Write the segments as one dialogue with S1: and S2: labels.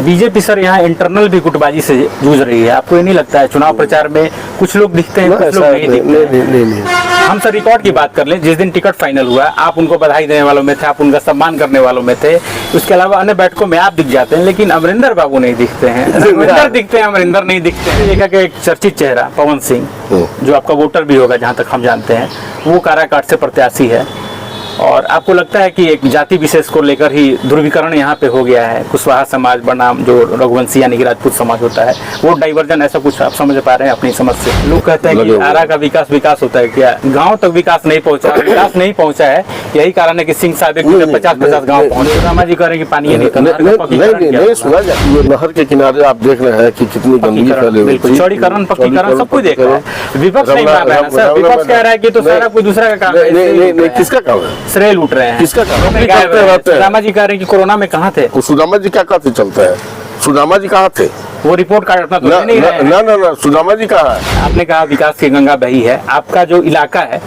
S1: BJP sir यहाँ internal भी गुटबाजी से जूझ रही है, आपको ये नहीं लगता है? चुनाव प्रचार में कुछ लोग दिखते हैं, कुछ लोग नहीं दिखते हैं।
S2: नहीं।
S1: हम सर रिकॉर्ड की बात कर लें, जिस दिन टिकट फाइनल हुआ आप उनको बधाई देने वालों में थे, आप उनका सम्मान करने वालों में थे, उसके अलावा अन्य बैठकों में आप दिख जाते हैं, लेकिन अमरिंदर बाबू नहीं दिखते हैं। अमरिंदर दिखते हैं, अमरिंदर नहीं दिखते हैं। देखा कि एक चर्चित चेहरा पवन सिंह, जो आपका वोटर भी होगा जहाँ तक हम जानते हैं, वो काराकाट से प्रत्याशी है, और आपको लगता है कि एक जाति विशेष को लेकर ही ध्रुवीकरण यहाँ पे हो गया है? कुशवाहा समाज बनाम जो रघुवंशी यानी कि राजपूत समाज होता है, वो डाइवर्जन, ऐसा कुछ आप समझ पा रहे हैं अपनी समझ से? लोग कहते हैं कि आरा का विकास होता है, क्या गांव तक विकास नहीं पहुंचा है, यही कारण है कि सिंह साहब 50-50 गाँव पहुंचे। रामा जी कह रहे हैं कि पानी नहीं,
S2: नहर के किनारे आप देख रहे हैं कि कितनी गंदगी फैली हुई है।
S1: चौड़ीकरण, पक्कीकरण सब कुछ देख रहा है। विपक्ष नहीं मान रहा है सर, विपक्ष कह रहा है कि तो सारा कोई दूसरा का काम है।
S2: किसका काम है?
S1: श्रेय लूट रहे हैं।
S2: किसका काम?
S1: सुदामा जी कह रहे हैं कि कोरोना में कहाँ थे?
S2: सुदामा जी क्या कहते चलता है? सुदामा जी कहाँ थे?
S1: वो रिपोर्ट कार्ड अपना तो नहीं रहे हैं।
S2: ना सुदामा जी कहाँ है?
S1: आपने कहा विकास की गंगा बही है, आपका जो इलाका है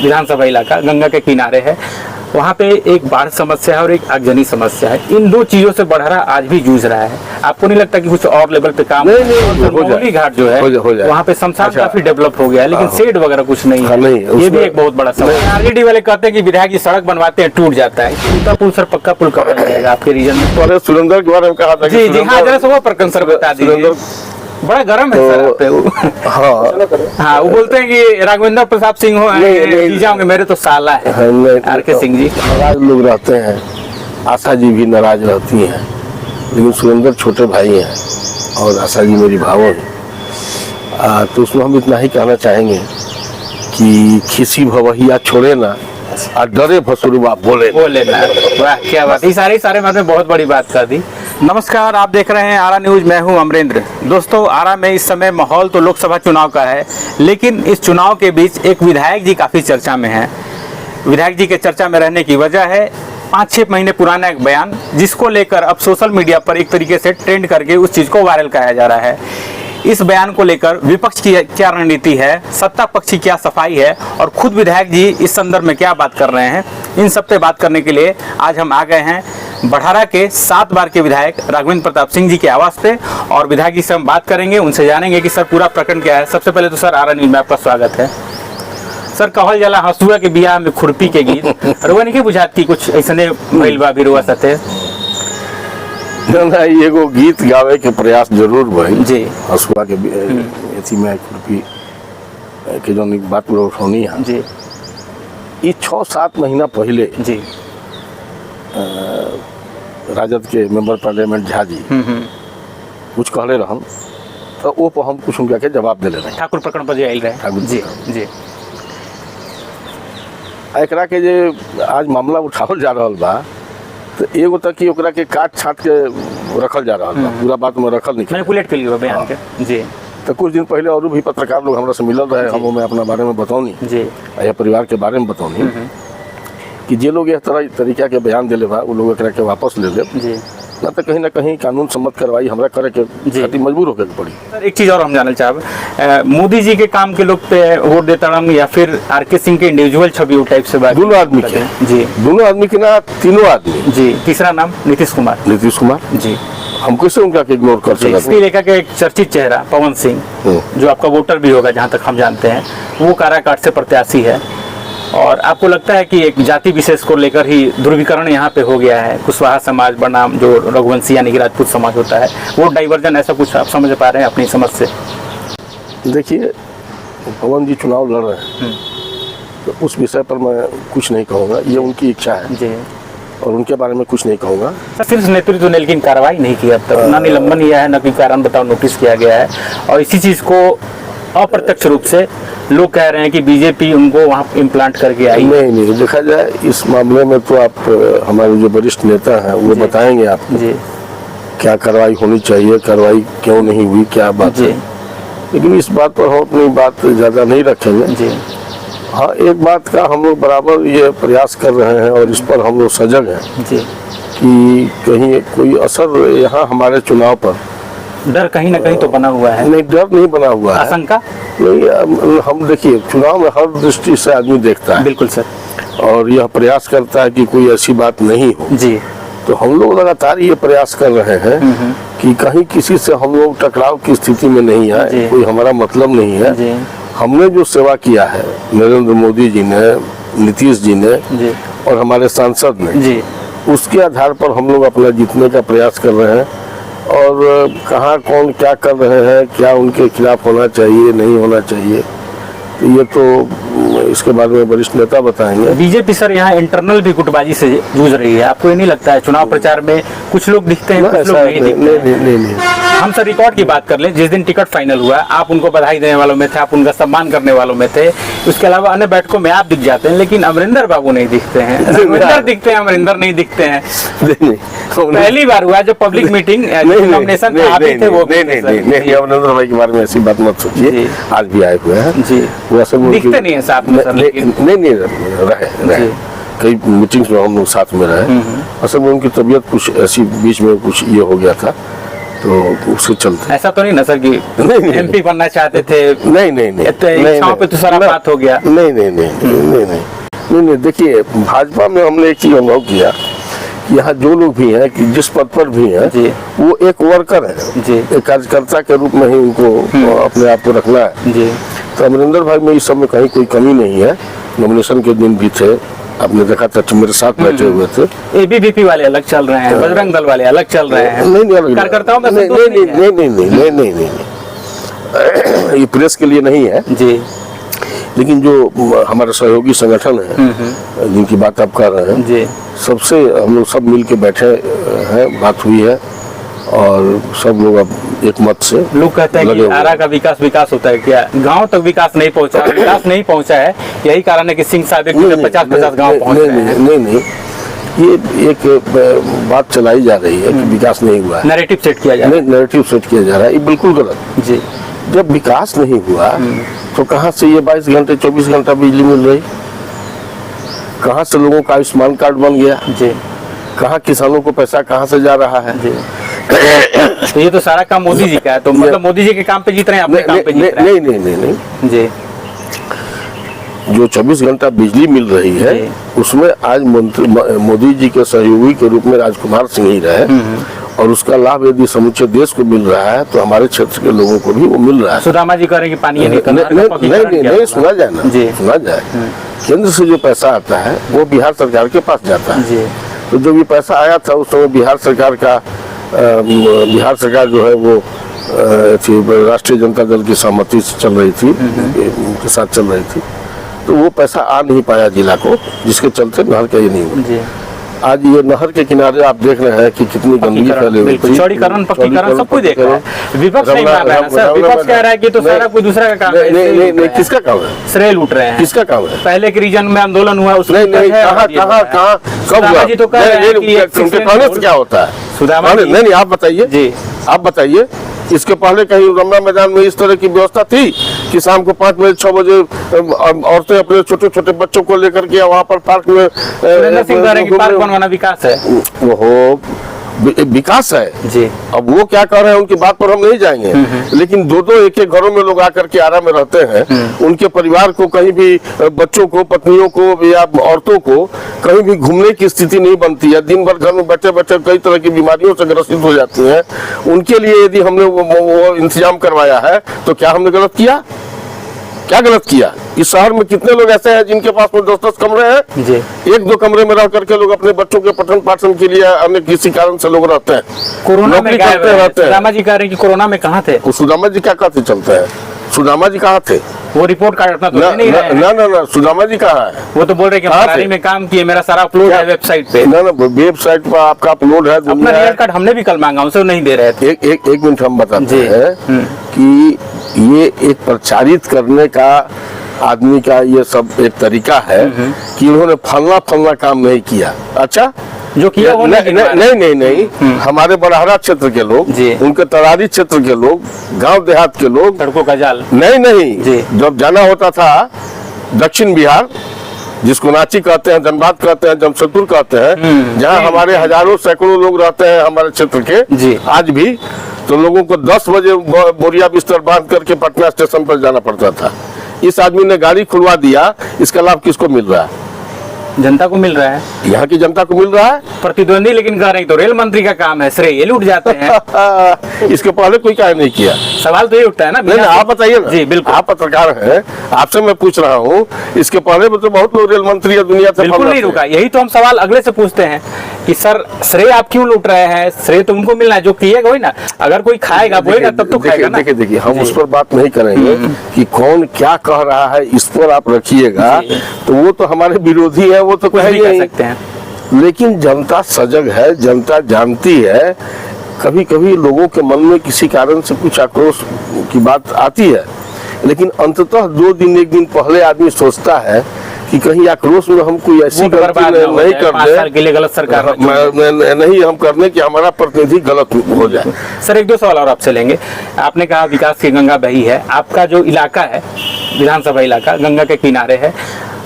S1: विधानसभा इलाका गंगा के किनारे है, वहाँ पे एक बाढ़ समस्या है और एक आगजनी समस्या है। इन दो चीजों से बढ़ारा आज भी जूझ रहा है। आपको नहीं लगता कि कुछ और लेवल पे काम? नहीं, घाट जो है वहाँ पे शमशान काफी डेवलप हो गया है, लेकिन शेड वगैरह कुछ नहीं है। ये भी एक बहुत बड़ा समस्या। आरजेडी वाले कहते हैं कि विधायक जी सड़क बनवाते हैं, टूट जाता है। टूटा पुल सर पक्का पुल कब बन जाएगा आपके रीजन में?
S2: सुरेंद्र के बारे में कहा था।
S1: जी हाँ, जरा सा वो प्रकरण सर बता दीजिए। बड़ा गर्म है सर पे वो। हाँ, वो बोलते हैं कि राघवेंद्र प्रताप सिंह होंगे, मेरे तो साला है आर.के. सिंह जी।
S2: नाराज लोग रहते हैं, आशा जी भी नाराज रहती हैं, लेकिन सुरेंद्र छोटे भाई हैं और आशा जी मेरी भावों हैं। तो उसमें हम इतना ही कहना चाहेंगे कि खिसी भवहिया छोड़े ना और डरे भसुरुआ बोले
S1: ना। वाह क्या बात, ये सारे मतलब बहुत बड़ी बात कर दी। नमस्कार, आप देख रहे हैं आरा न्यूज, मैं हूं अमरेंद्र। दोस्तों, आरा में इस समय माहौल तो लोकसभा चुनाव का है, लेकिन इस चुनाव के बीच एक विधायक जी काफ़ी चर्चा में हैं। विधायक जी के चर्चा में रहने की वजह है 5-6 महीने पुराना एक बयान, जिसको लेकर अब सोशल मीडिया पर एक तरीके से ट्रेंड करके उस चीज़ को वायरल कराया जा रहा है। इस बयान को लेकर विपक्ष की क्या रणनीति है, सत्ता पक्ष की क्या सफाई है, और खुद विधायक जी इस संदर्भ में क्या बात कर रहे हैं, इन सब पे बात करने के लिए आज हम आ गए हैं बढ़ारा के 7 बार के विधायक राघवेंद्र प्रताप सिंह जी के आवास पे, और विधायक जी से हम बात करेंगे, उनसे जानेंगे कि सर पूरा प्रकरण क्या है। सबसे पहले तो सर आरा न्यूज में आपका स्वागत है। सर, कहल जाला हंसुआ के बियाह में खुरपी के गीत, रुआ नहीं के बुझात की कुछ ऐसने भइल बा भी रुआ सते?
S2: एगो गीत गावे के प्रयास जरूर भइल
S1: जी।
S2: हंसुआ के एथी में खुरपी के जो बात उठौनी है
S1: जी।
S2: ये 6-7 महीना पहले
S1: जी
S2: राजद के मेंबर पार्लियामेंट झा जी कुछ कहले रहन, तो वो पर हम कुछ उनका के जवाब दिले रहे।
S1: ठाकुर प्रकरण पर आयल रहे जी जी।
S2: एकरा के जे आज मामला उठावल जा रहल बा, तो एगो तक कि ओकरा के काट छाट के रखल जा रहल बा, पूरा बात में रखल नहीं, मैनिपुलेट कर लियो बयान के जी। तो कुछ दिन पहले और भी पत्रकार लोग हमरा से मिलल रहे, हम में अपना बारे में बतौनी जी, या परिवार के बारे में बतौनी कि जे लोग इस तरह तरीका के बयान दिले बा, वो लोग एकरा के वापस ले ले जी, ना तो कहीं ना कहीं कानून सम्मत कार्रवाई हमरा करे के खातिर मजबूर होकर पड़ी।
S1: सर, एक चीज़ और हम जानना चाहब, मोदी जी के काम के लोग पे वोट देता हम या फिर आर.के. सिंह के इंडिविजुअल छवि टाइप से बात?
S2: दोनों आदमी के जी, दोनों आदमी के ना, तीनों आदमी जी।
S1: तीसरा नाम नीतीश कुमार जी।
S2: हम कैसे उनका इग्नोर कर सकते?
S1: इसके लेकर के एक चर्चित चेहरा पवन सिंह, जो आपका वोटर भी होगा जहाँ तक हम जानते हैं, वो काराकाट से प्रत्याशी है, और आपको लगता है कि एक जाति विशेष को लेकर ही ध्रुवीकरण यहाँ पे हो गया है? कुशवाहा समाज बनाम जो रघुवंशी यानी कि राजपूत समाज होता है, वो डाइवर्जन, ऐसा कुछ आप समझ पा रहे हैं अपनी समझ से?
S2: देखिए, पवन जी चुनाव लड़ रहे हैं, तो उस विषय पर मैं कुछ नहीं कहूँगा, ये उनकी इच्छा है जी, और उनके बारे में कुछ नहीं कहूँगा।
S1: सिर्फ नेतृत्व ने लेकिन कार्रवाई नहीं की अब तक, ना निलंबन किया है, ना कोई कारण बताओ नोटिस किया गया है, और इसी चीज़ को अप्रत्यक्ष रूप से लोग कह रहे हैं कि बीजेपी उनको वहाँ इम्प्लांट करके आई।
S2: नहीं, देखा जाए इस मामले में तो आप हमारे जो वरिष्ठ नेता हैं वो बताएंगे आपको जी, क्या कार्रवाई होनी चाहिए, कार्रवाई क्यों नहीं हुई, क्या बात है, लेकिन इस बात पर हम अपनी बात ज़्यादा नहीं रखेंगे जी। हाँ, एक बात का हम लोग बराबर ये प्रयास कर रहे हैं और इस पर हम लोग सजग हैं जी, कि कहीं कोई असर यहाँ हमारे चुनाव पर,
S1: डर कहीं ना कहीं तो बना हुआ है?
S2: नहीं, डर नहीं बना हुआ है,
S1: आशंका
S2: नहीं। हम देखिए, चुनाव में हर दृष्टि से आदमी देखता है,
S1: बिल्कुल सर,
S2: और यह प्रयास करता है कि कोई ऐसी बात नहीं हो
S1: जी,
S2: तो हम लोग लगातार ये प्रयास कर रहे हैं कि कहीं किसी से हम लोग टकराव की स्थिति में नहीं आए, कोई हमारा मतलब नहीं है। हमने जो सेवा किया है नरेंद्र मोदी जी ने, नीतीश जी ने और हमारे सांसद ने, उसके आधार पर हम लोग अपना जीतने का प्रयास कर रहे हैं। और कहाँ कौन क्या कर रहे हैं, क्या उनके खिलाफ होना चाहिए नहीं होना चाहिए, तो ये तो इसके बारे में वरिष्ठ नेता बताएंगे।
S1: बीजेपी सर यहाँ इंटरनल भी गुटबाजी से जूझ रही है, आपको ये नहीं लगता है? चुनाव प्रचार में कुछ लोग दिखते हैं, कुछ लोग नहीं दिखते हैं।
S2: नहीं।
S1: हम सर रिकॉर्ड की बात कर लें, जिस दिन टिकट फाइनल हुआ आप उनको बधाई देने वालों में थे, आप उनका सम्मान करने वालों में थे, उसके अलावा अन्य बैठकों में आप दिख जाते हैं, लेकिन अमरिंदर बाबू नहीं दिखते हैं। अमरिंदर दिखते हैं, अमरिंदर नहीं दिखते हैं। पहली बार हुआ जब पब्लिक मीटिंग नॉमिनेशन पे आप ही थे, वो
S2: नहीं अमरिंदर भाई के बारे में ऐसी बात मत सोचिए, आज भी आए हुए हैं
S1: जी,
S2: वो असल में
S1: दिखते नहीं है साथ में सर,
S2: नहीं रहे कई मीटिंग्स में हम लोग साथ में रहे। असल में उनकी तबीयत कुछ ऐसी बीच में कुछ ये हो गया था, तो उसके चलते।
S1: ऐसा तो नहीं ना सर कि एमपी बनना चाहते थे?
S2: नहीं
S1: इच्छाओं पे तो सारा बात हो गया।
S2: नहीं देखिए, भाजपा में हमने एक चीज अनुभव किया, यहाँ जो लोग भी हैं कि जिस पद पर भी हैं वो एक वर्कर है, एक कार्यकर्ता के रूप में ही उनको अपने आप को रखना है जी। तो अमरिंदर भाई में इस सब में कहीं कोई कमी नहीं है। नॉमिनेशन के दिन भी थे, आपने देखा था, मेरे साथ बैठे हुए थे।
S1: एबीवीपी वाले अलग चल रहे हैं, बजरंग दल वाले अलग चल रहे हैं,
S2: नहीं
S1: कार्यकर्ताओं में
S2: नहीं, ये प्रेस के लिए नहीं है जी। लेकिन जो हमारे सहयोगी संगठन है जिनकी बात आप कर रहे हैं जी, सबसे हम लोग सब मिल के बैठे हैं, बात हुई है और सब लोग अब एक मत से।
S1: लोग कहते हैं कि आरा का विकास होता है क्या? गांव तक विकास नहीं पहुंचा है, यही कारण है कि सिंह साहब 50-50 गांव पहुंच रहे हैं।
S2: नहीं, ये एक बात चलाई जा रही है कि विकास नहीं हुआ है,
S1: नैरेटिव सेट किया जा रहा है।
S2: नैरेटिव सेट किया जा रहा है, ये बिल्कुल गलत जी। जब विकास नहीं हुआ तो कहाँ से ये 22 घंटे 24 घंटा बिजली मिल रही? कहाँ से लोगों का आयुष्मान कार्ड बन गया जी? कहाँ किसानों को पैसा कहाँ से जा रहा है जी?
S1: तो ये तो सारा काम मोदी जी का है, तो मतलब मोदी जी के काम पे जीत रहे हैं, अपने काम पे जीत रहे हैं?
S2: नहीं
S1: जी।
S2: जो 24 घंटा बिजली मिल रही है उसमें आज मोदी जी के सहयोगी के रूप में राजकुमार सिंह ही रहे, और उसका लाभ यदि समूचे देश को मिल रहा है तो हमारे क्षेत्र के लोगों को भी वो मिल रहा है।
S1: सुदामा जी कह रहे हैं कि पानी
S2: नहीं, सुना जाए ना, सुना जाए। केंद्र से जो पैसा आता है वो बिहार सरकार के पास जाता है। तो जो भी पैसा आया था उस समय बिहार सरकार जो है वो राष्ट्रीय जनता दल की सहमति से चल रही थी, उनके साथ चल रही थी, तो वो पैसा आ नहीं पाया जिला को, जिसके चलते नहर का ये नहीं हुआ। आज ये नहर के किनारे आप देख रहे हैं कि कितनी गंदगी फैली हुई है,
S1: चौड़ीकरण पक्कीकरण सब कुछ देख रहा है। विपक्ष नहीं मान रहा है सर, विपक्ष कह रहा है कि तो सारा कोई दूसरा का काम है।
S2: नहीं, किसका काम है?
S1: श्रेय लूट रहे हैं।
S2: किसका काम है?
S1: पहले के रीजन में आंदोलन हुआ, उसमें
S2: कहाँ कब हुआ?
S1: जी तो कह रहे हैं कि
S2: उनके कहने से क्या होता है?
S1: सुदामा
S2: नहीं, आप बताइए जी, आप बताइए। इसके पहले कहीं रमना मैदान में इस तरह की व्यवस्था थी कि शाम को 5 बजे 6 बजे औरतें अपने छोटे छोटे बच्चों को लेकर के वहाँ पर पार्क में
S1: पार्क बनवाना विकास है?
S2: वो विकास है जी। अब वो क्या कर रहे हैं उनकी बात पर हम नहीं जाएंगे, लेकिन दो एक घरों में लोग आकर के आरा में रहते हैं, उनके परिवार को कहीं भी, बच्चों को, पत्नियों को या औरतों को कहीं भी घूमने की स्थिति नहीं बनती है। दिन भर घर में बैठे बैठे कई तरह की बीमारियों से ग्रसित हो जाती हैं। उनके लिए यदि हमने वो इंतजाम करवाया है तो क्या हमने गलत किया? क्या गलत किया? इस शहर में कितने लोग ऐसे हैं जिनके पास 10-10 कमरे हैं जी। 1-2 कमरे में रह करके लोग अपने बच्चों के पठन पाठन के लिए अन्य किसी कारण से लोग रहते हैं।
S1: कोरोना में रहते हैं। सुदामा जी कह रहे हैं कि कोरोना में कहाँ थे?
S2: सुदामा जी क्या कहते चलते हैं? सुदामा जी कहाँ थे?
S1: वो रिपोर्ट कार्ड अपना तो नहीं रहे हैं।
S2: ना, सुदामा जी कहाँ है?
S1: वो तो बोल रहे हैं कि में काम किए, मेरा सारा अपलोड है वेबसाइट पे।
S2: ना, वेबसाइट पर आपका अपलोड है।
S1: अपना रियल कार्ड हमने भी कल मांगा, उनसे नहीं दे रहे थे।
S2: एक मिनट हम बताते हैं कि ये एक प्रचारित करने का आदमी का ये सब एक तरीका है कि उन्होंने फलना काम नहीं किया। अच्छा,
S1: जो किया वो
S2: नहीं, हमारे बड़हरा क्षेत्र के लोग, उनके तरारी क्षेत्र के लोग, गांव देहात के लोग,
S1: सड़कों का जाल
S2: नहीं, जब जाना होता था दक्षिण बिहार, जिसको रांची कहते हैं, धनबाद कहते हैं, जमशेदपुर कहते हैं, जहां हमारे हजारों सैकड़ों लोग रहते हैं हमारे क्षेत्र के आज भी, तो लोगों को 10 बजे बोरिया बिस्तर बांध करके पटना स्टेशन पर जाना पड़ता था। इस आदमी ने गाड़ी खुलवा दिया, इसका लाभ किसको मिल रहा है?
S1: जनता को मिल रहा है,
S2: यहाँ की जनता को मिल रहा है।
S1: प्रतिद्वंदी लेकिन कह रहे हैं तो रेल मंत्री का काम है, श्रेय ये लूट जाते हैं।
S2: इसके पहले कोई कार्य नहीं किया।
S1: सवाल तो ये उठता है ना।
S2: नहीं, आप बताइए ना।
S1: जी बिल्कुल,
S2: आप पत्रकार हैं, आपसे मैं पूछ रहा हूँ, इसके पहले तो बहुत लोग रेल मंत्री या दुनिया से
S1: बिल्कुल नहीं रुका। यही तो हम सवाल अगले से पूछते हैं कि सर श्रेय आप क्यों लूट रहे हैं? श्रेय तो उनको मिलना है जो किएगा, वही ना। अगर कोई खाएगा बोएगा तब तो खाएगा ना।
S2: देखिए हम उस पर बात नहीं करेंगे कि कौन क्या कह रहा है, इस पर आप रखिएगा, तो वो तो हमारे विरोधी है, वो तो
S1: कुछ भी कह सकते हैं।
S2: लेकिन जनता सजग है, जनता जानती है। कभी कभी लोगों के मन में किसी कारण से कुछ आक्रोश की बात आती है, लेकिन अंततः 2 दिन 1 दिन पहले आदमी सोचता है कि कहीं आक्रोश में हम कोई ऐसी गलती नहीं कर दे,
S1: 5 साल के लिए गलत सरकार
S2: नहीं हम करने कि हमारा प्रतिनिधि गलत हो जाए।
S1: सर 1-2 सवाल और आपसे लेंगे। आपने कहा विकास की गंगा बही है, आपका जो इलाका है विधानसभा इलाका गंगा के किनारे है,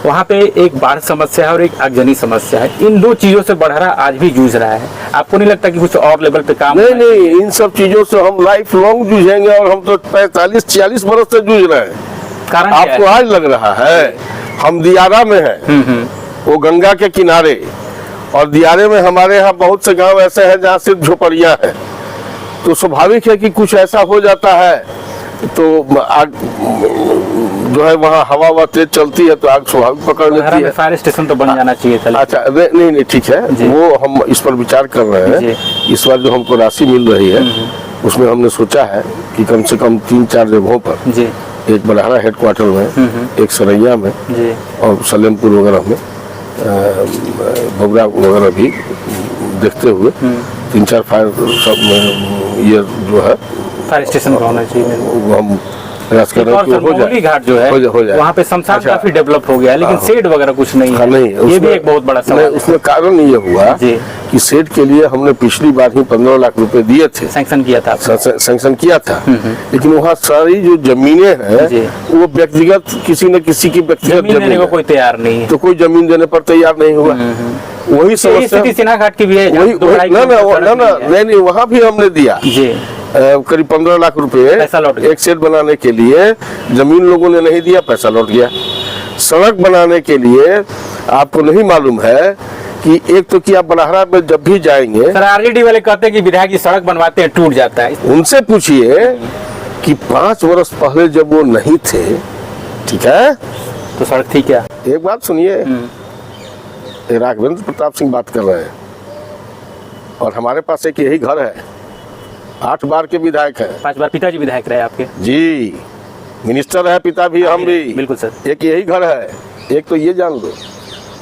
S1: वहाँ पे एक बाढ़ समस्या है और एक आगजनी समस्या है। इन 2 चीजों से बड़हरा आज भी जूझ रहा है। आपको नहीं लगता कि कुछ और लेवल पे काम?
S2: नहीं, इन सब चीजों से हम लाइफ लॉन्ग जूझेंगे, और हम तो 45-46 बरस से जूझ रहे हैं।
S1: कारण
S2: आपको आज लग रहा है? हम दियारा में हैं, वो गंगा के किनारे, और दियारे में हमारे यहाँ बहुत से गांव ऐसे हैं जहाँ सिर्फ झोपड़ियाँ हैं। तो स्वाभाविक है कि कुछ ऐसा हो जाता है तो आग जो है वहाँ हवा तेज चलती है तो आग स्वाभाविक पकड़ लेती है।
S1: फायर स्टेशन तो बन जाना चाहिए था।
S2: अच्छा, नहीं ठीक है, वो हम इस पर विचार कर रहे हैं। इस बार जो हमको राशि मिल रही है उसमें हमने सोचा है कि कम से कम 3-4 जगहों पर, एक बड़हरा हेडक्वार्टर में, एक सरैया में और सलेमपुर वगैरह में, बगरा वगैरह भी देखते हुए 3-4 फायर सब ये जो है
S1: फायर स्टेशन होना चाहिए।
S2: वो हम प्रयास कर रहे हैं कि हो जाए।
S1: घाट जो है
S2: हो जाए।
S1: वहाँ पे शमशान काफी डेवलप हो गया है, लेकिन शेड वगैरह कुछ नहीं है। ये भी एक बहुत बड़ा सवाल है।
S2: उसमें कारण ये हुआ कि शेड के लिए हमने पिछली बार ही 15 लाख रुपए दिए थे,
S1: सैंक्शन किया था। लेकिन
S2: वहाँ सारी जो जमीनें हैं वो व्यक्तिगत, किसी न किसी की व्यक्तिगत
S1: जमीन को कोई तैयार नहीं है,
S2: तो कोई जमीन देने पर तैयार नहीं हुआ। वही समस्या
S1: सिन्हा घाट की भी है।
S2: नहीं, वहाँ भी हमने दिया करीब 15 लाख रुपए एक शेड बनाने के लिए। जमीन लोगों ने नहीं दिया, पैसा लौट गया। सड़क बनाने के लिए आपको नहीं मालूम है कि एक तो कि आप बड़हरा में जब भी जाएंगे,
S1: सर आरजेडी वाले कहते हैं कि विधायक जी सड़क बनवाते हैं टूट जाता है।
S2: उनसे पूछिए कि 5 वर्ष पहले जब वो नहीं थे, ठीक है,
S1: तो सड़क थी क्या?
S2: एक बात सुनिए, राघवेंद्र प्रताप सिंह बात कर रहे हैं, और हमारे पास एक यही घर है, 8 बार के विधायक है।
S1: 5 बार पिताजी विधायक रहे आपके?
S2: जी, मिनिस्टर है पिता भी, हम भी।
S1: बिल्कुल सर।
S2: एक यही घर है। एक तो ये जान लो,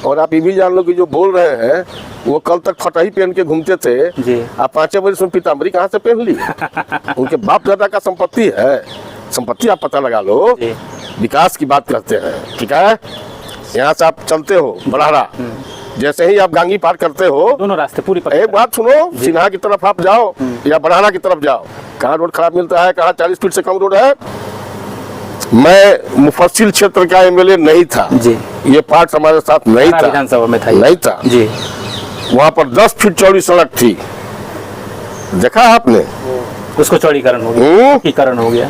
S2: और आप ये भी जान लो कि जो बोल रहे हैं वो कल तक फटाही पहन के घूमते थे
S1: जी।
S2: आप 5 बजे उसमें पीताम्बरी कहाँ से पहन ली? उनके बाप दादा का संपत्ति है, संपत्ति आप पता लगा लो। विकास की बात करते हैं, ठीक है, यहाँ से आप चलते हो बड़हरा, जैसे ही आप गांगी पार करते हो,
S1: दोनों रास्ते पूरी
S2: एक बात सुनो, सिन्हा की तरफ आप जाओ या बड़हरा की तरफ जाओ, कहाँ रोड खराब मिलता है, कहाँ 40 फीट से कम रोड है। मैं मुफस्सिल क्षेत्र का एमएलए नहीं था जी, ये पार्ट हमारे साथ नहीं था,
S1: विधानसभा में था,
S2: नहीं था जी। वहाँ पर 10 फीट चौड़ी सड़क थी, देखा आपने?
S1: उसको चौड़ीकरण हो गया।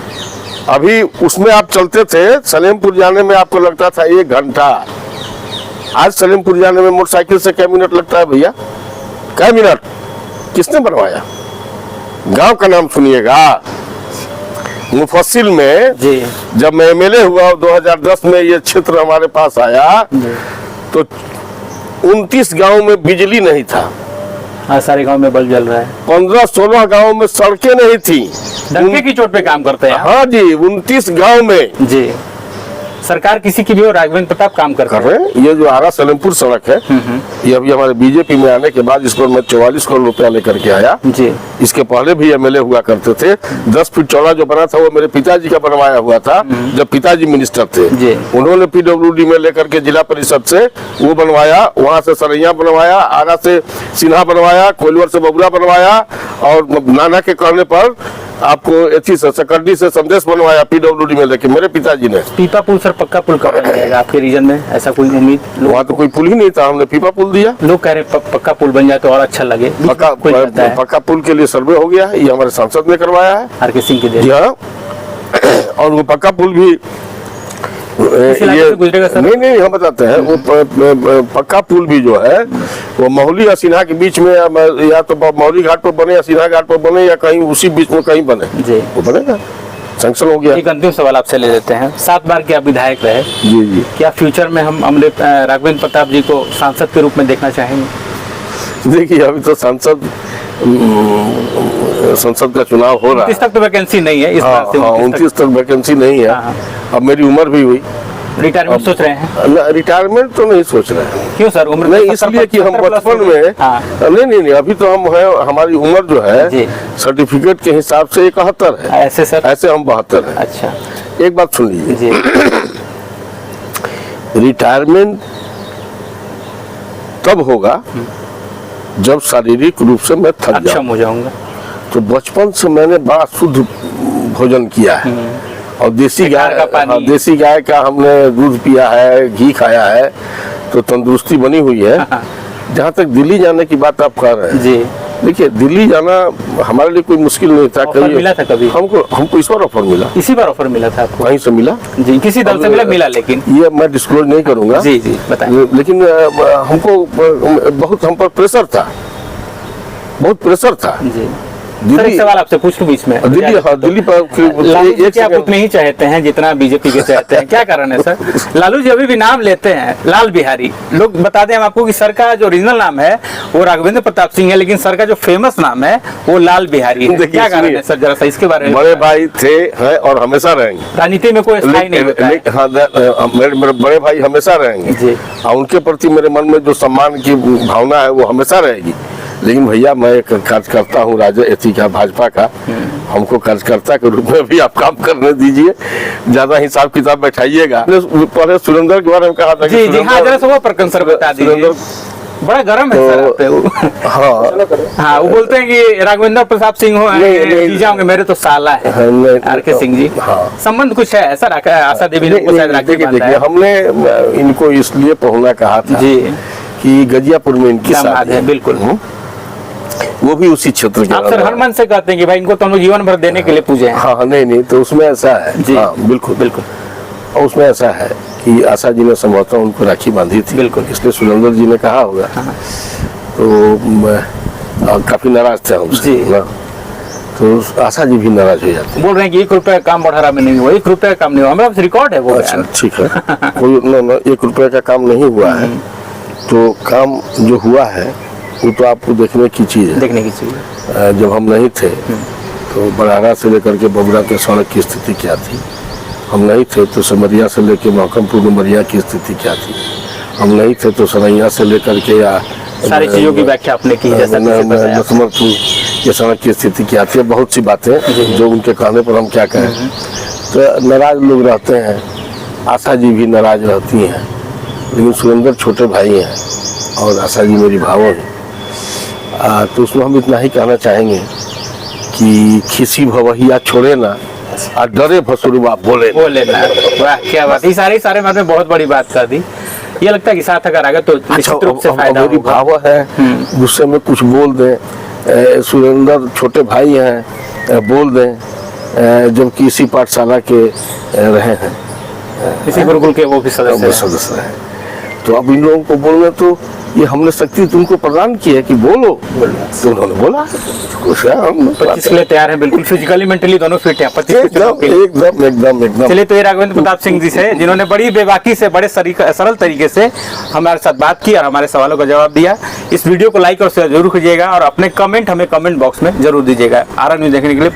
S2: अभी उसमें आप चलते थे, सलेमपुर जाने में आपको लगता था 1 घंटा। आज सलेमपुर जाने में मोटरसाइकिल से क्या मिनट लगता है भैया? क्या मिनट? किसने बनवाया? गांव का नाम सुनिएगा। मुफस्सिल में जी, जब मैं एमएलए हुआ 2010 में, ये क्षेत्र हमारे पास आया तो 29 गांव में बिजली नहीं था।
S1: सारे गांव में बल्ब जल रहा है।
S2: 15-16 गांव में सड़कें नहीं थी।
S1: डंके की चोट पे काम करते हैं।
S2: हाँ जी, 29 गांव में
S1: जी। सरकार किसी की भी और राघवेंद्र प्रताप काम कर
S2: रहे हैं। ये जो आरा सलेमपुर सड़क है, ये अभी हमारे बीजेपी में आने के बाद इस पर मैं 44 करोड़ रुपया लेकर के आया जी। इसके पहले भी एमएलए हुआ करते थे। 10 फीट चौड़ा जो बना था वो मेरे पिताजी का बनवाया हुआ था, जब पिताजी मिनिस्टर थे जी। उन्होंने पीडब्ल्यूडी में लेकर के जिला परिषद से वो बनवाया, वहाँ से सरैया बनवाया, आरा से सिन्हा बनवाया, कोइलवर से बबुरा बनवाया, और नाना के कहने पर आपको एथी से सकड्डी से संदेश बनवाया पीडब्ल्यूडी में लेके मेरे पिताजी ने।
S1: पीपा पुल सर पक्का पुल कब बन जाएगा आपके रीजन में? ऐसा कोई उम्मीद?
S2: वहाँ तो कोई पुल ही नहीं था, हमने पीपा पुल दिया।
S1: लोग कह रहे पक्का पुल बन जाए तो और अच्छा लगे।
S2: पक्का पुल के लिए सर्वे हो गया है, ये हमारे सांसद ने करवाया है,
S1: आर के सिंह के
S2: दिया। और वो पक्का पुल भी ये
S1: गुजरेगा सर?
S2: नहीं हम बताते हैं। वो पक्का पुल भी जो है वो महुली और सिन्हा के बीच में, या तो महुली घाट पर बने या सिन्हा घाट पर बने या कहीं उसी बीच में कहीं बने
S1: जी,
S2: वो बनेगा, सैंक्शन हो गया।
S1: एक अंतिम सवाल आपसे ले लेते हैं। 7 बार के आप विधायक रहे
S2: जी।
S1: क्या फ्यूचर में हम राघवेंद्र प्रताप जी को सांसद के रूप में देखना चाहेंगे?
S2: देखिए अभी तो संसद का चुनाव हो रहा है।
S1: 29 तक तो वैकेंसी नहीं है इस बार से।
S2: 29 तक वैकेंसी नहीं है। अब मेरी उम्र भी हुई।
S1: रिटायरमेंट सोच रहे हैं?
S2: रिटायरमेंट तो नहीं सोच रहे हैं।
S1: क्यों सर? उम्र
S2: नहीं, इसलिए कि हम बचपन में नहीं अभी तो हम है, हमारी उम्र जो है सर्टिफिकेट के हिसाब से 71 है।
S1: ऐसे सर?
S2: ऐसे हम 72 है।
S1: अच्छा,
S2: एक बात सुन लीजिए, रिटायरमेंट तब होगा जब शारीरिक रूप से मैं थक
S1: अक्षम हो जाऊंगा।
S2: तो बचपन से मैंने बड़ा शुद्ध भोजन किया है और देसी गाय का हमने दूध पिया है, घी खाया है, तो तंदुरुस्ती बनी हुई है। जहाँ तक दिल्ली जाने की बात आप कर रहे हैं जी, देखिए दिल्ली जाना हमारे लिए कोई मुश्किल नहीं था।
S1: कभी मिला था कभी?
S2: हमको इस बार ऑफर मिला। इसी
S1: बार ऑफर मिला था आपको?
S2: वहीं से मिला
S1: जी, किसी दल से मिला, लेकिन ये
S2: मैं डिस्क्लोज नहीं करूंगा।
S1: जी बताइए।
S2: लेकिन हमको बहुत हम पर प्रेशर था, बहुत प्रेशर था
S1: जी। सर एक सवाल आपसे पूछ लूं बीच में?
S2: दिल्ली पर
S1: लालू जी आप उतने ही चाहते हैं जितना बीजेपी के चाहते हैं, क्या कारण है सर? लालू जी अभी भी नाम लेते हैं लाल बिहारी। लोग बता दें हम आपको कि सर का जो ओरिजिनल नाम है वो राघवेंद्र प्रताप सिंह है, लेकिन सर का जो फेमस नाम है वो लाल बिहारी है। क्या कारण है सर? जरा सा इसके बारे में।
S2: बड़े भाई थे, हैं और हमेशा रहेंगे।
S1: राजनीति में कोई स्थायी नहीं होता है।
S2: मेरे बड़े भाई हमेशा रहेंगे और उनके प्रति मेरे मन में जो सम्मान की भावना है वो हमेशा रहेगी। लेकिन भैया मैं एक कार्यकर्ता हूँ का भाजपा का, हमको कार्यकर्ता के रूप में भी आप काम करने दीजिए, ज्यादा हिसाब किताब बैठाइएगा। पहले सुरेंद्र के बारे में कहा था
S1: जी हाँ, जरा सा वो प्रकरण सर बता दीजिए। बड़ा गर्म है सर आप पे। हाँ वो बोलते हैं कि राघवेंद्र प्रताप सिंह जीजा होंगे, मेरे तो साला है आर.के. सिंह जी। संबंध कुछ है सर? आशा देवी
S2: देखिए हमने इनको इसलिए पहुना कहा था जी कि गजियापुर में इनकी शादी है।
S1: बिल्कुल,
S2: वो भी उसी क्षेत्र के।
S1: आप सर हर मन से कहते हैं कि भाई इनको तो हम जीवन भर देने के लिए पूजे हैं।
S2: हाँ नहीं तो उसमें ऐसा है जी। बिल्कुल और उसमें ऐसा है कि आशा जी ने संभवतः उनको राखी बांधी थी। बिल्कुल, इसलिए सुरेंद्र जी ने कहा होगा। तो काफी नाराज थे हमसे, तो आशा जी भी नाराज हो जाते।
S1: बोल रहे हैं कि 1 रुपए काम बढ़ारा में नहीं हुआ, 1 रुपए काम नहीं हुआ। हमारे पास रिकॉर्ड है वो।
S2: अच्छा ठीक है, कोई 1 रुपए का काम नहीं हुआ है। तो काम जो हुआ है वो तो आपको देखने की चीज है,
S1: देखने की चीज है।
S2: जब हम नहीं थे तो बड़ारा से लेकर के बबरा के सड़क की स्थिति क्या थी, हम नहीं थे तो समरिया से लेकर महकमपुर डुमरिया की स्थिति क्या थी, हम नहीं थे तो सरैया से लेकर के या
S1: सारी चीजों की व्याख्या आपने की, जैसा
S2: नसमरपुर ये सड़क की स्थिति क्या थी। बहुत सी बातें जो उनके कहने पर हम क्या कहें। तो नाराज लोग रहते हैं, आशा जी भी नाराज रहती हैं, लेकिन सुरेंद्र छोटे भाई हैं और आशा जी मेरी भावों हैं। तो उसमें हम इतना ही कहना चाहेंगे कि खिसी भवहिया छोड़े ना और डरे भसुरुआ बोले
S1: ना। वाह क्या बात, ये सारे बात में बहुत बड़ी बात कर दी। ये लगता है कि साथ अगर आगे तो निश्चित रूप से फायदा होगा।
S2: मेरी भाव है गुस्से में कुछ बोल दें, सुरेंद्र छोटे भाई हैं बोल दें, जबकि इसी पाठशाला के रहे हैं,
S1: इसी गुरुकुल के वो भी सदस्य
S2: हैं। तो अब इन लोगों को बोलना तो ये हमने शक्ति तुमको प्रदान की है कि बोलो, तो उन्होंने बोला। हम
S1: 25 के लिए तैयार है, बिल्कुल फिजिकली मेंटली दोनों फिट है।
S2: एकदम।
S1: चलिए, तो ये राघवेंद्र प्रताप सिंह जी से, जिन्होंने बड़ी बेबाकी से बड़े सरल तरीके से हमारे साथ बात की और हमारे सवालों का जवाब दिया। इस वीडियो को लाइक और शेयर जरूर कीजिएगा और अपने कमेंट हमें कमेंट बॉक्स में जरूर दीजिएगा। आरा न्यूज देखने के लिए